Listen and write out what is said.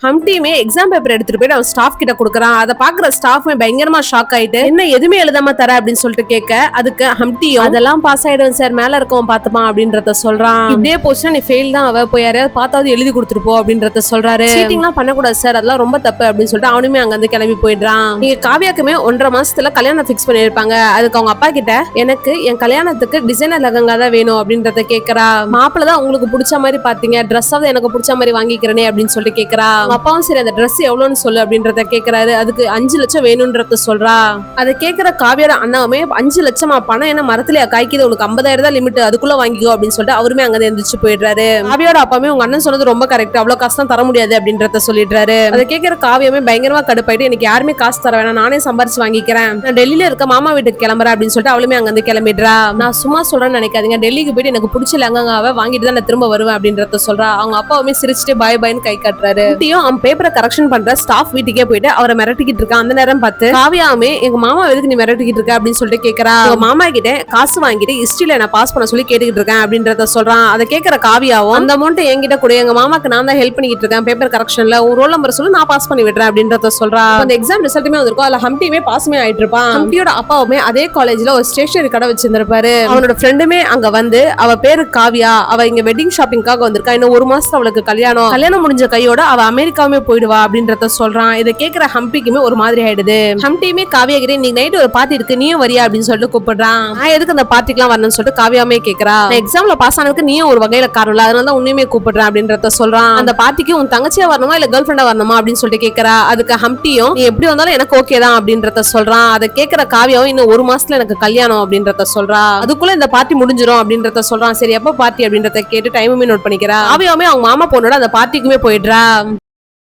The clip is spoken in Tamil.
ஹம்டியுமே எக்ஸாம் பேப்பர் எடுத்துட்டு போயிட்டு அவன் ஸ்டாஃப் கிட்ட கொடுக்குறான். அதை பாக்குற ஸ்டாஃப்மே பயங்கரமா ஷாக் ஆயிட்டு என்ன எதுவுமே எழுதாம தர அப்படின்னு சொல்லிட்டு கேட்க அதுக்கு ஹம்டியும் அதெல்லாம் பாஸ் ஆயிடும் சார், மேல இருக்கவன் பாத்துப்பான் அப்படின்றத சொல்றான். இப்படியே போச்சுன்னா நீ ஃபெயில் தான் அவ, போய் யாரையாவது பார்த்தாவது எழுதி கொடுத்துருப்போ அப்படின்றத சொல்றாரு. சீட்டிங்லாம் பண்ணக்கூடாது சார், அதெல்லாம் ரொம்ப தப்பு அப்படின்னு சொல்லிட்டு அவனுமே அங்க வந்து கிளம்பி போயிடுறான். நீங்க காவியாக்குமே 1.5 மாசத்துல கல்யாணம் பிக்ஸ் பண்ணிருப்பாங்க. அதுக்கு அவங்க அப்பா கிட்ட எனக்கு என் கல்யாணத்துக்கு டிசைனர் லெஹங்கா தான் வேணும் அப்படின்றத கேக்குறா. மாப்பிள்ள தான் உங்களுக்கு பிடிச்ச மாதிரி பாத்தீங்க, ட்ரெஸ்ஸாவது எனக்கு பிடிச்ச மாதிரி வாங்கிக்கிறனே அப்படின்னு சொல்லிட்டு கேக்குறா. அப்பாவும் சரி அந்த ட்ரெஸ் எவ்வளவுன்னு சொல்லு அப்படின்றத கேக்குறாரு. அதுக்கு 5 லட்சம் வேணும்ன்றத சொல்றா. அதை கேட்கிற காவியோட அண்ணாவுமே 5 லட்சமா பணம் என்ன மரத்துல காய்க்குது, உனக்கு 50,000 தான் லிமிட், அதுக்குள்ள வாங்கிக்கோ அப்படின்னு சொல்லிட்டு அவருமே அங்க எந்திரிச்சு போயிடுறாரு. காவியோட அப்பாமே உங்க அண்ணன் சொன்னது ரொம்ப கரெக்ட், அவ்வளவு காசு தான் தர முடியாது அப்படின்றத சொல்லிடுறாரு. அதை கேட்கிற காவியமே பயங்கரமா கடுப்பாயிட்டு எனக்கு யாருமே காசு தர வேணாம், நானே சம்பாரிச்சு வாங்கிக்கிறேன், நான் டெல்லியில இருக்க மாமா வீட்டுக்கு கிளம்புறேன் அப்படின்னு சொல்லிட்டு அவளுமே அங்க வந்து கிளம்பிடுறா. நான் சும்மா சொல்றேன்னு நினைக்காதீங்க, டெல்லிக்கு போயிட்டு எனக்கு பிடிச்ச லெஹங்காவை வாங்கிட்டு தான் நான் திரும்ப வருவேன் அப்படின்றத சொல்றா. அவங்க அப்பாவுமே சிரிச்சுட்டு பாய் பாய்னு கை காட்டுறாரு. அவன் பேப்பரை கரெக்ஷன் பண்ற ஸ்டாஃப் வீட்டுக்கே போயிட்டு அவரை மிரட்டிக்கிட்டு இருக்கான். அந்த நேரம் பார்த்து காவியாவுமே எங்க மாமா எதுக்கு நீ மிரட்டிக்கிட்டு இருக்க அப்படின்னு சொல்லிட்டு கேக்குறா. மாமா கிட்ட காசு வாங்கிட்டு ஹிஸ்டரியில நான் பாஸ் பண்ண சொல்லி கேட்டுக்கிட்டு இருக்கேன் அப்படின்றத சொல்றான். அதை கேட்கிற காவியாவும் அந்த அமௌண்ட் என்கிட்ட கூட, எங்க மாமாக்கு நான் தான் ஹெல்ப் பண்ணிக்கிட்டு இருக்கேன் பேப்பர் கரெக்ஷன்ல, ஒரு ரோல் நம்பர் சொல்லி நான் பாஸ் பண்ணி விடுறேன் அப்படின்றத சொல்றா. அந்த எக்ஸாம் ரிசல்ட்டுமே வந்திருக்கும், அதுல ஹம்டியுமே பாஸ்மே ஆயிட்டு இருப்பான். ஹம்டியோட அப்பாவுமே அதே காலேஜ்ல ஒரு ஸ்டேஷனரி கடை வச்சிருந்திருப்பாரு. அவனோட ஃப்ரெண்டுமே அங்க வந்து அவ பேரு காவியா, அவ இங்க வெட்டிங் ஷாப்பிங்காக வந்திருக்கா, இன்னும் 1 மாசத்துல அவளுக்கு கல்யாணம் முடிஞ்ச கையோட அவ அமெரிக்காவுமே போயிடுவா அப்படின்றத சொல்றான். இதை கேட்கிற ஹம்பிக்குமே ஒரு மாதிரி ஆயிடுது. ஹம்டியுமே காவியா கிட்ட இன்னைக்கு நைட் ஒரு பார்ட்டி இருக்கு, நீயும் வரியா அப்படின்னு சொல்லிட்டு கூப்பிடுறான். நான் எதுக்கு அந்த பார்ட்டிக்கு வரணும்னு சொல்லிட்டு காவியாமே கேட்கறா. எக்ஸாம்ல பாஸ் ஆனதுக்கு நீயும் ஒரு வகையில காரணம், அதனால தான் உன்னையுமே கூப்பிடுறேன் அப்படின்றத சொல்றான். அந்த பார்ட்டிக்கு உன் தங்கச்சியா வரணுமா இல்ல கேர்ள் ஃப்ரெண்டா வரணுமா அப்படின்னு சொல்லிட்டு கேட்கறா. அதுக்கு ஹம்டியும் நீ எப்படி வந்தாலும் எனக்கு ஓகே தான் அப்படின்றத சொல்றான். அதை கேட்கிற காவியாவும் இன்னும் 1 மாசத்துல எனக்கு கல்யாணம் அப்படின்றத சொல்றா. அதுக்குள்ள இந்த பார்ட்டி முடிஞ்சிடும் அப்படின்றத சொல்றான். சரி எப்ப பார்ட்டி அப்படின்றத கேட்டு டைமுமே நோட் பண்ணிக்கிறா. காவியாவுமே அவங்க மாமா பொண்ணோட அந்த பார்ட்டிக்குமே போயிடுறா.